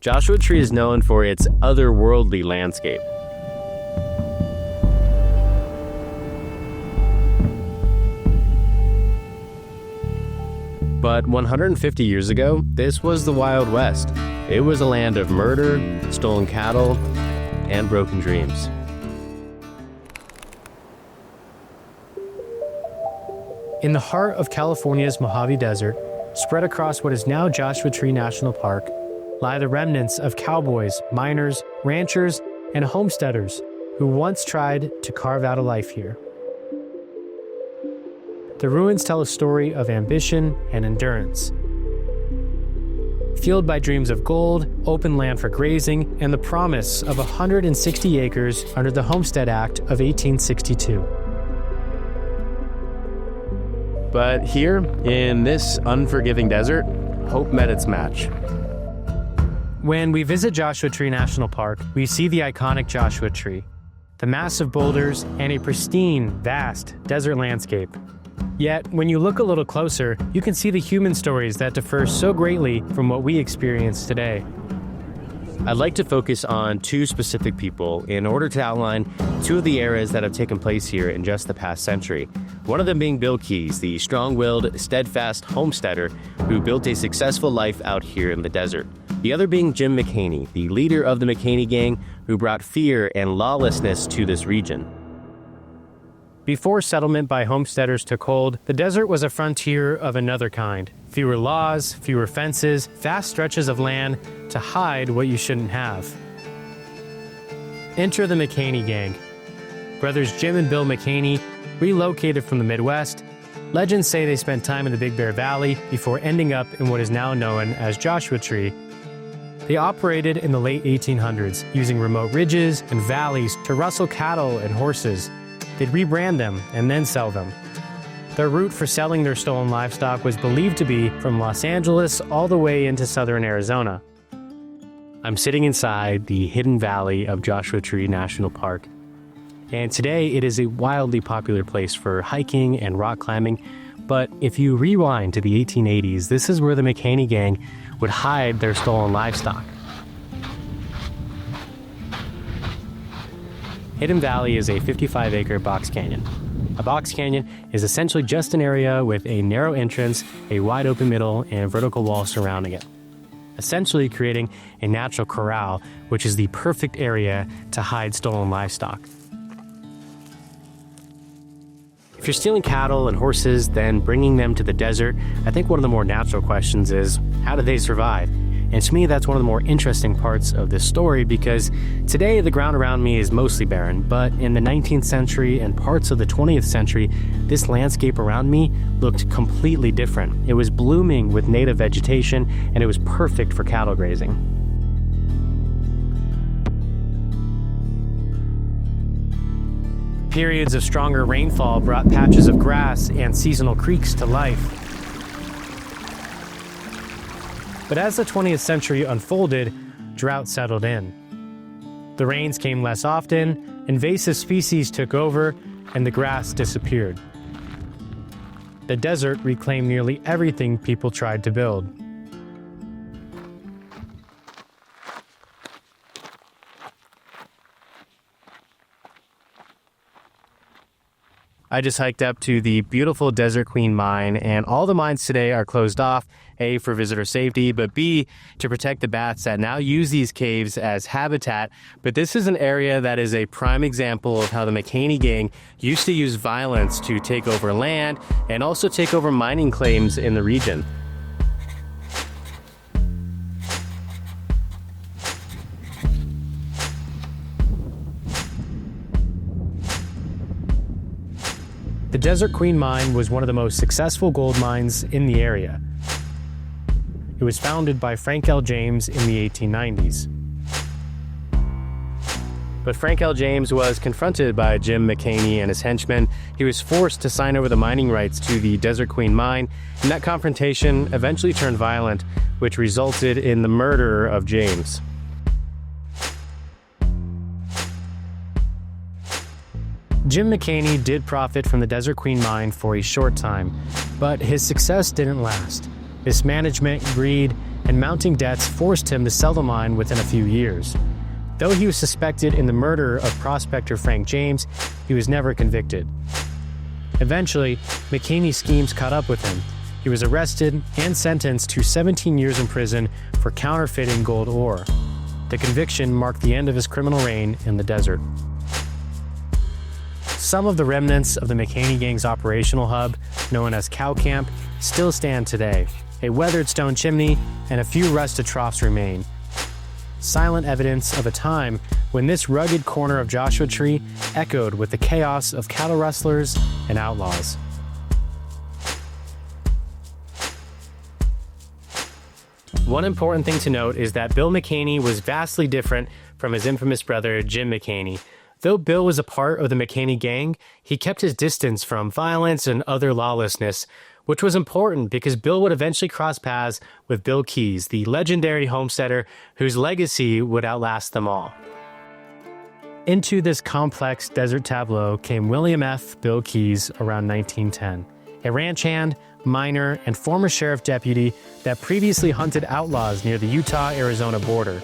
Joshua Tree is known for its otherworldly landscape. But 150 years ago, this was the Wild West. It was a land of murder, stolen cattle, and broken dreams. In the heart of California's Mojave Desert, spread across what is now Joshua Tree National Park, lie the remnants of cowboys, miners, ranchers, and homesteaders who once tried to carve out a life here. The ruins tell a story of ambition and endurance. Fueled by dreams of gold, open land for grazing, and the promise of 160 acres under the Homestead Act of 1862. But here, in this unforgiving desert, hope met its match. When we visit Joshua Tree National Park, we see the iconic Joshua Tree, the massive boulders, and a pristine, vast desert landscape. Yet, when you look a little closer, you can see the human stories that differ so greatly from what we experience today. I'd like to focus on two specific people in order to outline two of the eras that have taken place here in just the past century. One of them being Bill Keyes, the strong-willed, steadfast homesteader who built a successful life out here in the desert. The other being Jim McHaney, the leader of the McHaney Gang who brought fear and lawlessness to this region. Before settlement by homesteaders took hold, the desert was a frontier of another kind. Fewer laws, fewer fences, vast stretches of land to hide what you shouldn't have. Enter the McHaney Gang. Brothers Jim and Bill McHaney relocated from the Midwest. Legends say they spent time in the Big Bear Valley before ending up in what is now known as Joshua Tree. They operated in the late 1800s, using remote ridges and valleys to rustle cattle and horses. They'd rebrand them and then sell them. Their route for selling their stolen livestock was believed to be from Los Angeles all the way into southern Arizona. I'm sitting inside the hidden valley of Joshua Tree National Park. And today it is a wildly popular place for hiking and rock climbing. But if you rewind to the 1880s, this is where the McHaney Gang would hide their stolen livestock. Hidden Valley is a 55-acre box canyon. A box canyon is essentially just an area with a narrow entrance, a wide open middle, and a vertical wall surrounding it, essentially creating a natural corral, which is the perfect area to hide stolen livestock. If you're stealing cattle and horses, then bringing them to the desert, I think one of the more natural questions is, how did they survive? And to me, that's one of the more interesting parts of this story because today the ground around me is mostly barren, but in the 19th century and parts of the 20th century, this landscape around me looked completely different. It was blooming with native vegetation, and it was perfect for cattle grazing. Periods of stronger rainfall brought patches of grass and seasonal creeks to life. But as the 20th century unfolded, drought settled in. The rains came less often, invasive species took over, and the grass disappeared. The desert reclaimed nearly everything people tried to build. I just hiked up to the beautiful Desert Queen Mine, and all the mines today are closed off, A, for visitor safety, but B, to protect the bats that now use these caves as habitat. But this is an area that is a prime example of how the McHaney Gang used to use violence to take over land and also take over mining claims in the region. The Desert Queen Mine was one of the most successful gold mines in the area. It was founded by Frank L. James in the 1890s. But Frank L. James was confronted by Jim McHaney and his henchmen. He was forced to sign over the mining rights to the Desert Queen Mine, and that confrontation eventually turned violent, which resulted in the murder of James. Jim McHaney did profit from the Desert Queen Mine for a short time, but his success didn't last. Mismanagement, greed, and mounting debts forced him to sell the mine within a few years. Though he was suspected in the murder of prospector Frank James, he was never convicted. Eventually, McHaney's schemes caught up with him. He was arrested and sentenced to 17 years in prison for counterfeiting gold ore. The conviction marked the end of his criminal reign in the desert. Some of the remnants of the McHaney Gang's operational hub, known as Cow Camp, still stand today. A weathered stone chimney and a few rusted troughs remain. Silent evidence of a time when this rugged corner of Joshua Tree echoed with the chaos of cattle rustlers and outlaws. One important thing to note is that Bill McHaney was vastly different from his infamous brother, Jim McHaney. Though Bill was a part of the McHaney Gang, he kept his distance from violence and other lawlessness, which was important because Bill would eventually cross paths with Bill Keyes, the legendary homesteader whose legacy would outlast them all. Into this complex desert tableau came William F. Bill Keyes around 1910, a ranch hand, miner, and former sheriff deputy that previously hunted outlaws near the Utah-Arizona border.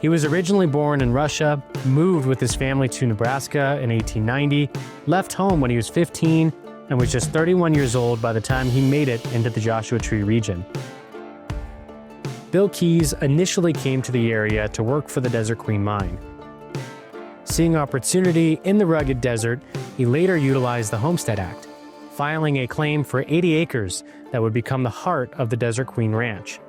He was originally born in Russia, moved with his family to Nebraska in 1890, left home when he was 15, and was just 31 years old by the time he made it into the Joshua Tree region. Bill Keyes initially came to the area to work for the Desert Queen mine. Seeing opportunity in the rugged desert, he later utilized the Homestead Act, filing a claim for 80 acres that would become the heart of the Desert Queen Ranch.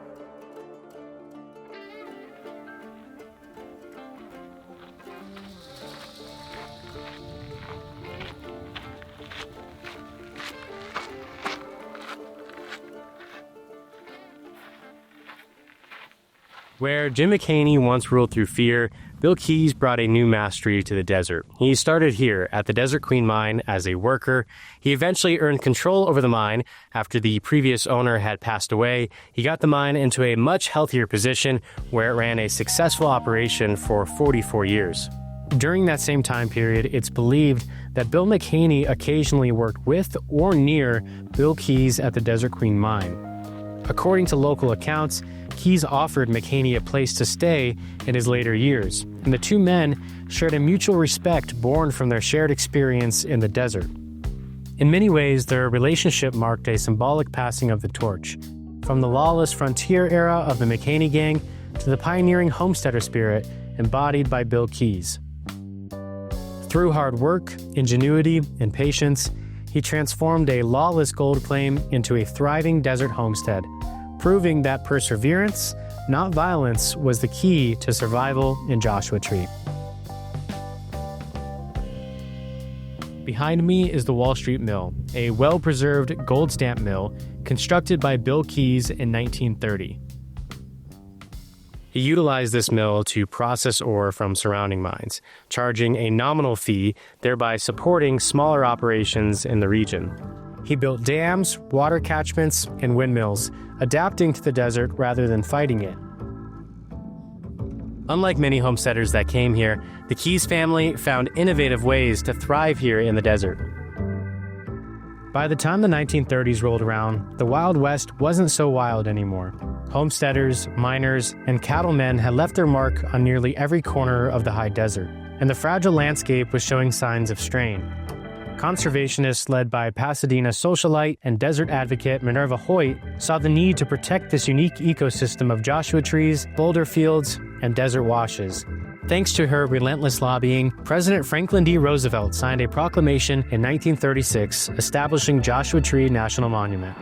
Where Jim McHaney once ruled through fear, Bill Keyes brought a new mastery to the desert. He started here at the Desert Queen mine as a worker. He eventually earned control over the mine after the previous owner had passed away. He got the mine into a much healthier position where it ran a successful operation for 44 years. During that same time period, it's believed that Bill McHaney occasionally worked with or near Bill Keyes at the Desert Queen mine. According to local accounts, Keyes offered McHaney a place to stay in his later years, and the two men shared a mutual respect born from their shared experience in the desert. In many ways, their relationship marked a symbolic passing of the torch, from the lawless frontier era of the McHaney Gang to the pioneering homesteader spirit embodied by Bill Keyes. Through hard work, ingenuity, and patience, he transformed a lawless gold claim into a thriving desert homestead, proving that perseverance, not violence, was the key to survival in Joshua Tree. Behind me is the Wall Street Mill, a well-preserved gold stamp mill constructed by Bill Keyes in 1930. He utilized this mill to process ore from surrounding mines, charging a nominal fee, thereby supporting smaller operations in the region. He built dams, water catchments, and windmills, adapting to the desert rather than fighting it. Unlike many homesteaders that came here, the Keyes family found innovative ways to thrive here in the desert. By the time the 1930s rolled around, the Wild West wasn't so wild anymore. Homesteaders, miners, and cattlemen had left their mark on nearly every corner of the high desert, and the fragile landscape was showing signs of strain. Conservationists led by Pasadena socialite and desert advocate Minerva Hoyt saw the need to protect this unique ecosystem of Joshua trees, boulder fields, and desert washes. Thanks to her relentless lobbying, President Franklin D. Roosevelt signed a proclamation in 1936 establishing Joshua Tree National Monument.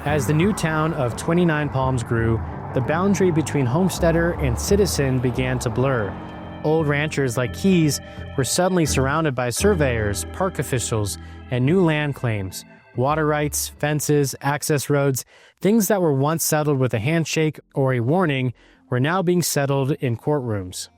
As the new town of 29 Palms grew, the boundary between homesteader and citizen began to blur. Old ranchers like Keyes were suddenly surrounded by surveyors, park officials, and new land claims. Water rights, fences, access roads, things that were once settled with a handshake or a warning were now being settled in courtrooms.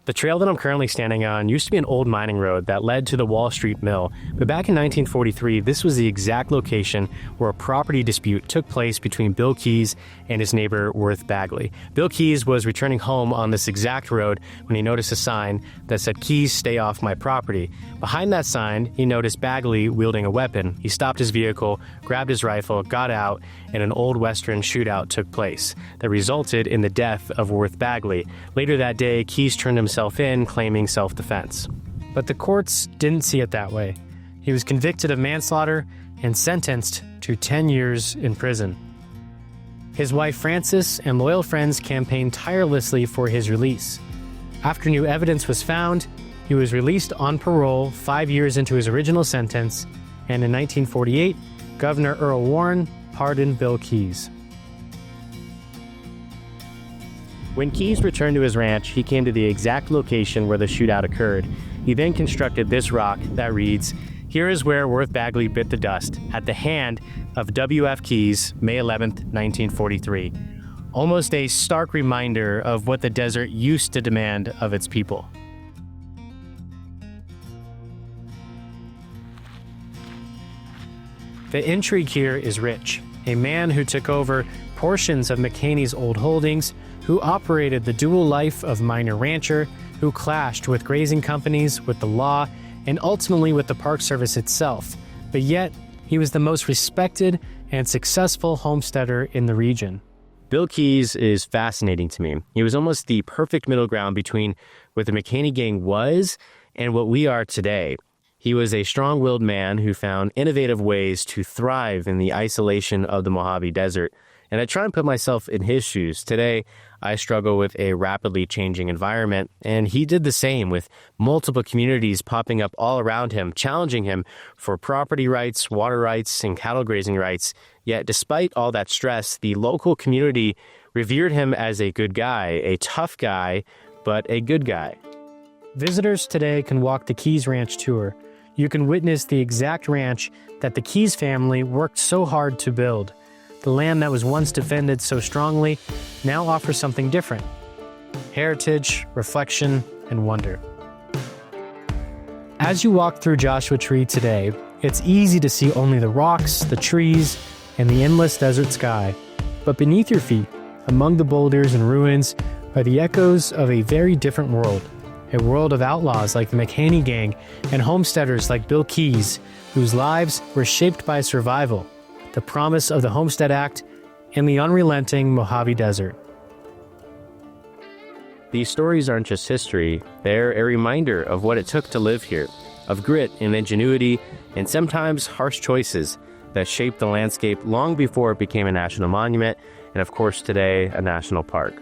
The trail that I'm currently standing on used to be an old mining road that led to the Wall Street Mill, but back in 1943, this was the exact location where a property dispute took place between Bill Keyes and his neighbor Worth Bagley. Bill Keyes was returning home on this exact road when he noticed a sign that said, "Keyes, stay off my property." Behind that sign, he noticed Bagley wielding a weapon. He stopped his vehicle, grabbed his rifle, got out, and an old Western shootout took place that resulted in the death of Worth Bagley. Later that day, Keyes turned himself in, claiming self-defense. But the courts didn't see it that way. He was convicted of manslaughter and sentenced to 10 years in prison. His wife Frances and loyal friends campaigned tirelessly for his release. After new evidence was found, he was released on parole 5 years into his original sentence, and in 1948, Governor Earl Warren pardoned Bill Keyes. When Keyes returned to his ranch, he came to the exact location where the shootout occurred. He then constructed this rock that reads, "Here is where Worth Bagley bit the dust, at the hand of W.F. Keyes, May 11th, 1943. Almost a stark reminder of what the desert used to demand of its people. The intrigue here is rich. A man who took over portions of McHaney's old holdings, who operated the dual life of miner-rancher, who clashed with grazing companies, with the law, and ultimately with the Park Service itself. But yet, he was the most respected and successful homesteader in the region. Bill Keyes is fascinating to me. He was almost the perfect middle ground between what the McHaney Gang was and what we are today. He was a strong-willed man who found innovative ways to thrive in the isolation of the Mojave Desert. And I try and put myself in his shoes. Today, I struggle with a rapidly changing environment, and he did the same, with multiple communities popping up all around him, challenging him for property rights, water rights, and cattle grazing rights. Yet, despite all that stress, the local community revered him as a good guy, a tough guy, but a good guy. Visitors today can walk the Keyes Ranch tour. You can witness the exact ranch that the Keyes family worked so hard to build. The land that was once defended so strongly now offers something different: heritage, reflection, and wonder. As you walk through Joshua Tree today, it's easy to see only the rocks, the trees, and the endless desert sky. But beneath your feet, among the boulders and ruins, are the echoes of a very different world. A world of outlaws like the McHaney Gang and homesteaders like Bill Keyes, whose lives were shaped by survival, the promise of the Homestead Act, and the unrelenting Mojave Desert. These stories aren't just history, they're a reminder of what it took to live here, of grit and ingenuity, and sometimes harsh choices that shaped the landscape long before it became a national monument, and of course today, a national park.